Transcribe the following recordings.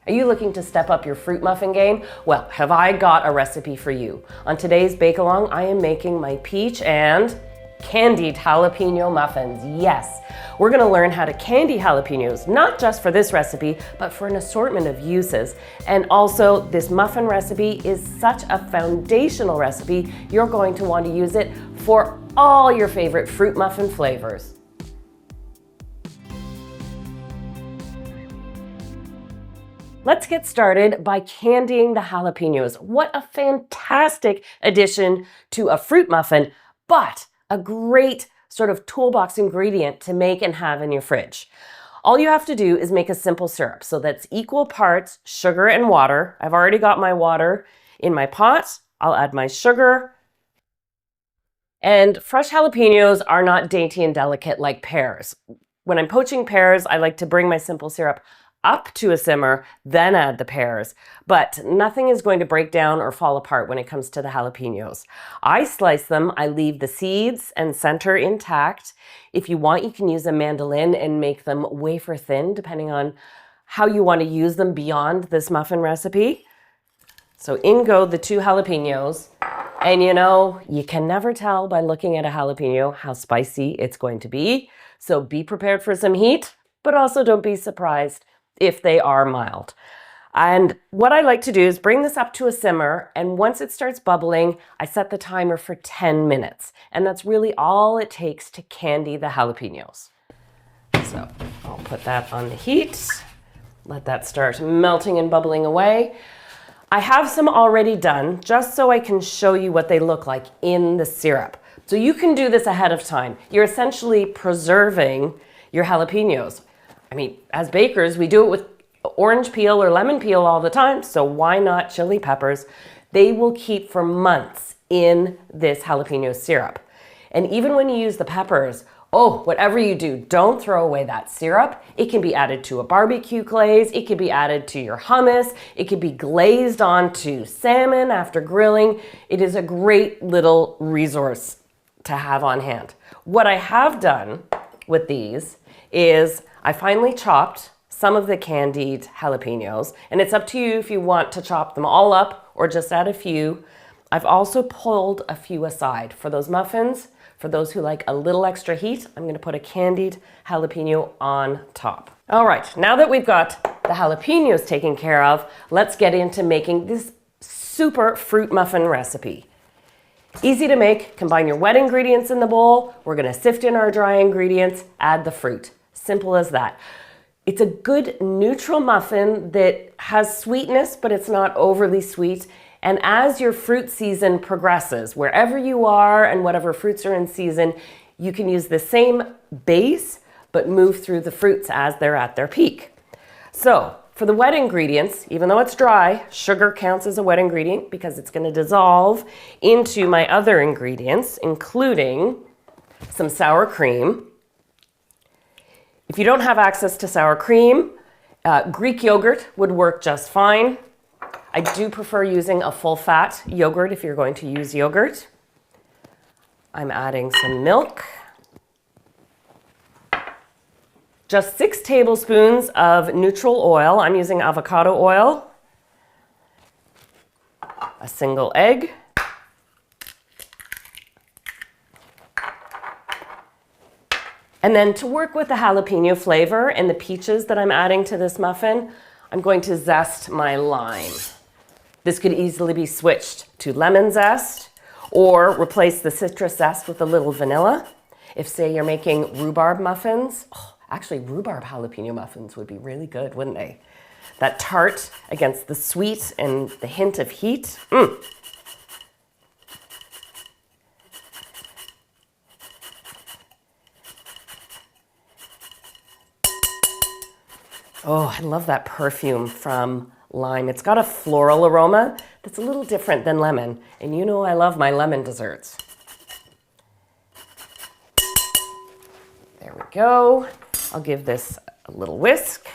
Are you looking to step up your fruit muffin game? Well, have I got a recipe for you. On today's Bake Along, I am making my peach and candied jalapeno muffins. Yes, we're gonna learn how to candy jalapenos, not just for this recipe, but for an assortment of uses. And also, this muffin recipe is such a foundational recipe, you're going to want to use it for all your favorite fruit muffin flavors. Let's get started by candying the jalapenos. What a fantastic addition to a fruit muffin, but a great sort of toolbox ingredient to make and have in your fridge. All you have to do is make a simple syrup. So that's equal parts sugar and water. I've already got my water in my pot. I'll add my sugar. And fresh jalapenos are not dainty and delicate like pears. When I'm poaching pears, I like to bring my simple syrup up to a simmer, then add the pears. But nothing is going to break down or fall apart when it comes to the jalapenos. I slice them, I leave the seeds and center intact. If you want, you can use a mandolin and make them wafer thin, depending on how you want to use them beyond this muffin recipe. So in go the 2 jalapenos. And you know, you can never tell by looking at a jalapeno how spicy it's going to be. So be prepared for some heat, but also don't be surprised if they are mild. And what I like to do is bring this up to a simmer, and once it starts bubbling, I set the timer for 10 minutes. And that's really all it takes to candy the jalapenos. So I'll put that on the heat, let that start melting and bubbling away. I have some already done, just so I can show you what they look like in the syrup. So you can do this ahead of time. You're essentially preserving your jalapenos. I mean, as bakers, we do it with orange peel or lemon peel all the time, so why not chili peppers? They will keep for months in this jalapeno syrup. And even when you use the peppers, whatever you do, don't throw away that syrup. It can be added to a barbecue glaze, it can be added to your hummus, it can be glazed onto salmon after grilling. It is a great little resource to have on hand. What I have done with these is I finally chopped some of the candied jalapenos, and it's up to you if you want to chop them all up or just add a few. I've also pulled a few aside for those muffins. For those who like a little extra heat, I'm going to put a candied jalapeno on top. All right, now that we've got the jalapenos taken care of, let's get into making this super fruit muffin recipe. Easy to make. Combine your wet ingredients in the bowl. We're going to sift in our dry ingredients, add the fruit. Simple as that. It's a good neutral muffin that has sweetness, but it's not overly sweet. And as your fruit season progresses, wherever you are and whatever fruits are in season, you can use the same base, but move through the fruits as they're at their peak. So for the wet ingredients, even though it's dry, sugar counts as a wet ingredient because it's going to dissolve into my other ingredients, including some sour cream. If you don't have access to sour cream, Greek yogurt would work just fine. I do prefer using a full-fat yogurt if you're going to use yogurt. I'm adding some milk. Just 6 tablespoons of neutral oil. I'm using avocado oil. A single egg. And then to work with the jalapeno flavor and the peaches that I'm adding to this muffin, I'm going to zest my lime. This could easily be switched to lemon zest or replace the citrus zest with a little vanilla. If, say, you're making rhubarb muffins, actually rhubarb jalapeno muffins would be really good, wouldn't they? That tart against the sweet and the hint of heat. Oh, I love that perfume from lime. It's got a floral aroma that's a little different than lemon. And you know I love my lemon desserts. There we go. I'll give this a little whisk.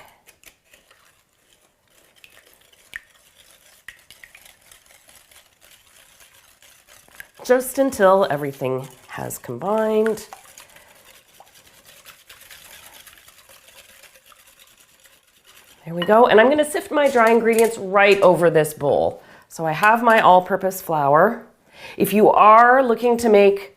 Just until everything has combined. There we go. And I'm going to sift my dry ingredients right over this bowl. So I have my all-purpose flour. If you are looking to make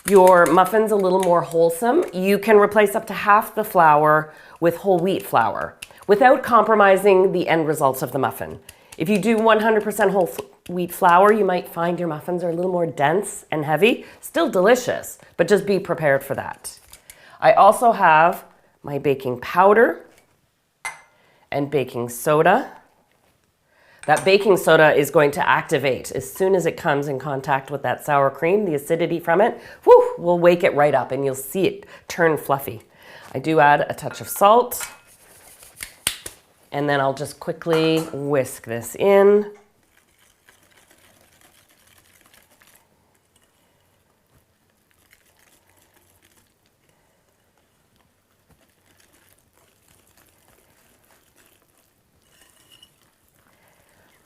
your muffins a little more wholesome, you can replace up to half the flour with whole wheat flour without compromising the end results of the muffin. If you do 100% whole wheat flour, you might find your muffins are a little more dense and heavy. Still delicious, but just be prepared for that. I also have my baking powder and baking soda. That baking soda is going to activate as soon as it comes in contact with that sour cream. The acidity from it, will wake it right up and you'll see it turn fluffy. I do add a touch of salt, and then I'll just quickly whisk this in.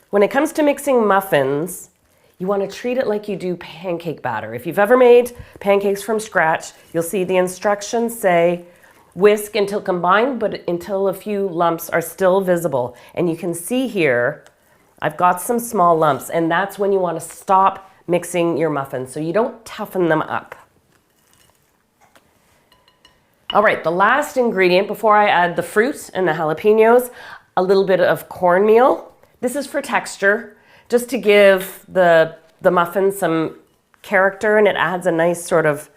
When it comes to mixing muffins, you want to treat it like you do pancake batter. If you've ever made pancakes from scratch, you'll see the instructions say whisk until combined, but until a few lumps are still visible. And you can see here, I've got some small lumps, and that's when you want to stop mixing your muffins so you don't toughen them up. All right, the last ingredient before I add the fruit and the jalapeños, a little bit of cornmeal. This is for texture, just to give the muffin some character, and it adds a nice sort of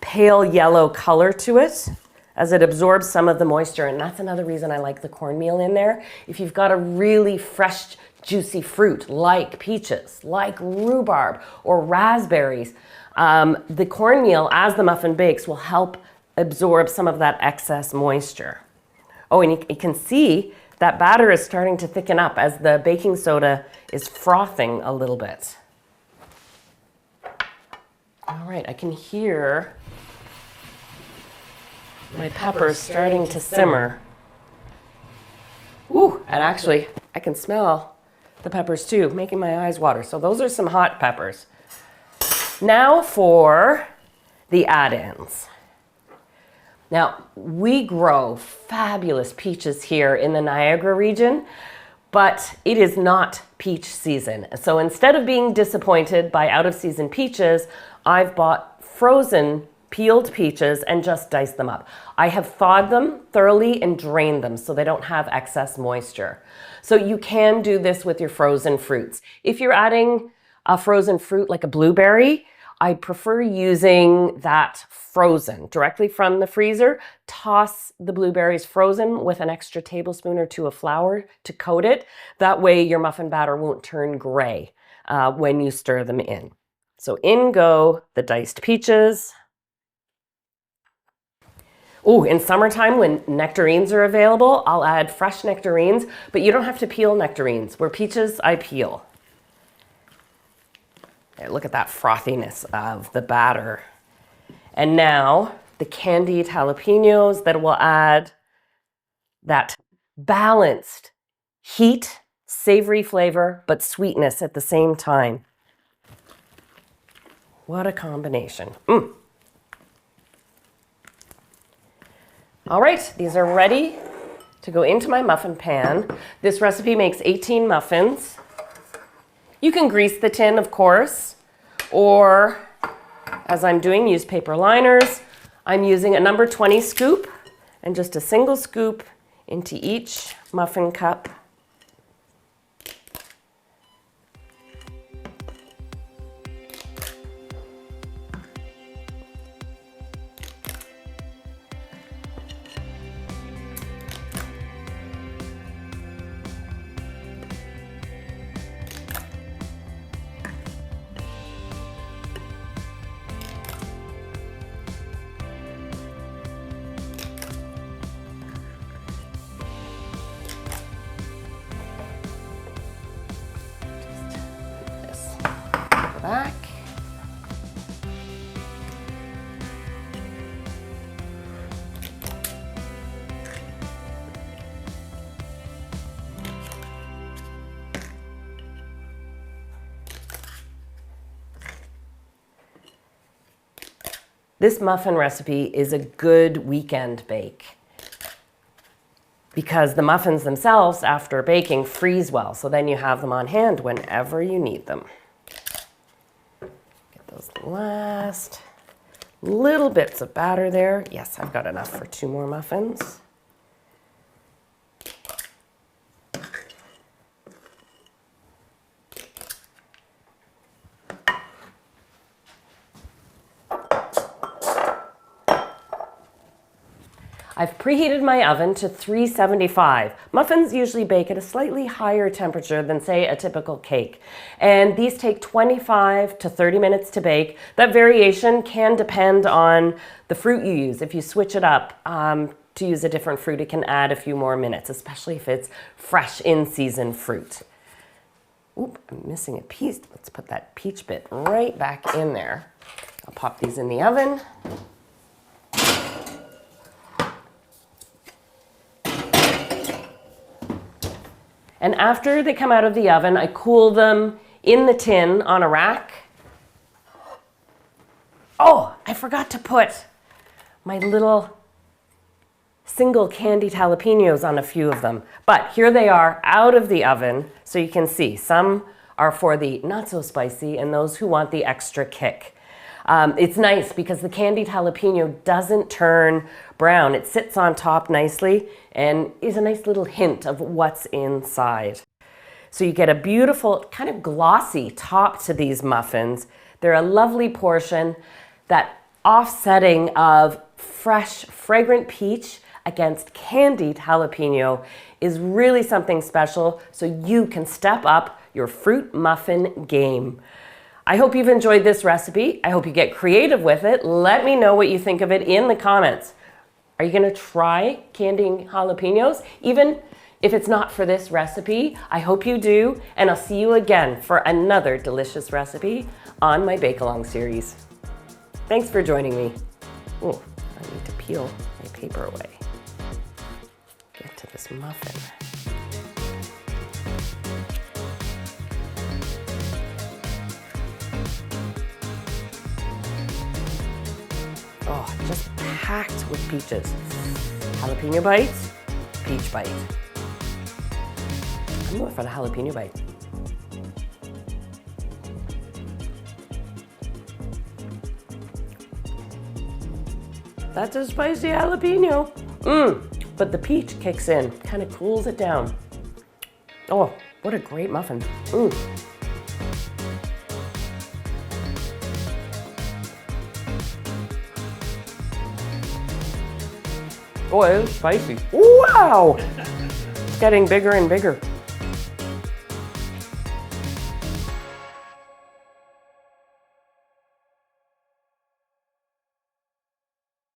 pale yellow color to it as it absorbs some of the moisture. And that's another reason I like the cornmeal in there. If you've got a really fresh, juicy fruit like peaches, like rhubarb or raspberries, the cornmeal, as the muffin bakes, will help absorb some of that excess moisture. Oh, and you can see that batter is starting to thicken up as the baking soda is frothing a little bit. All right, I can hear my peppers starting to simmer. Ooh, and actually, I can smell the peppers too, making my eyes water. So those are some hot peppers. Now for the add-ins. Now, we grow fabulous peaches here in the Niagara region, but it is not peach season. So instead of being disappointed by out-of-season peaches, I've bought frozen peeled peaches and just diced them up. I have thawed them thoroughly and drained them so they don't have excess moisture. So you can do this with your frozen fruits. If you're adding a frozen fruit like a blueberry, I prefer using that frozen directly from the freezer. Toss the blueberries frozen with an extra tablespoon or two of flour to coat it. That way your muffin batter won't turn gray when you stir them in. So in go the diced peaches. Oh, in summertime when nectarines are available, I'll add fresh nectarines, but you don't have to peel nectarines. Where peaches, I peel. Okay, look at that frothiness of the batter. And now the candied jalapeños that will add that balanced heat, savory flavor, but sweetness at the same time. What a combination. All right, these are ready to go into my muffin pan. This recipe makes 18 muffins. You can grease the tin, of course, or as I'm doing, use paper liners. I'm using a number 20 scoop and just a single scoop into each muffin cup. Back. This muffin recipe is a good weekend bake. because the muffins themselves, after baking, freeze well. So then you have them on hand whenever you need them. Get those last little bits of batter there. Yes, I've got enough for 2 more muffins. I've preheated my oven to 375. Muffins usually bake at a slightly higher temperature than, say, a typical cake. And these take 25 to 30 minutes to bake. That variation can depend on the fruit you use. If you switch it up to use a different fruit, it can add a few more minutes, especially if it's fresh in-season fruit. Oop, I'm missing a piece. Let's put that peach bit right back in there. I'll pop these in the oven. And after they come out of the oven, I cool them in the tin on a rack. Oh, I forgot to put my little single candied jalapeños on a few of them. But here they are out of the oven, so you can see some are for the not so spicy and those who want the extra kick. It's nice because the candied jalapeno doesn't turn brown. It sits on top nicely and is a nice little hint of what's inside. So you get a beautiful, kind of glossy top to these muffins. They're a lovely portion. That offsetting of fresh, fragrant peach against candied jalapeno is really something special, so you can step up your fruit muffin game. I hope you've enjoyed this recipe. I hope you get creative with it. Let me know what you think of it in the comments. Are you gonna try candying jalapenos? Even if it's not for this recipe, I hope you do, and I'll see you again for another delicious recipe on my Bake-Along series. Thanks for joining me. Oh, I need to peel my paper away. Get to this muffin. Oh, just packed with peaches. Jalapeno bite, peach bite. I'm going for the jalapeno bite. That's a spicy jalapeno. But the peach kicks in, kind of cools it down. Oh, what a great muffin. Oh, it is spicy. Wow! It's getting bigger and bigger.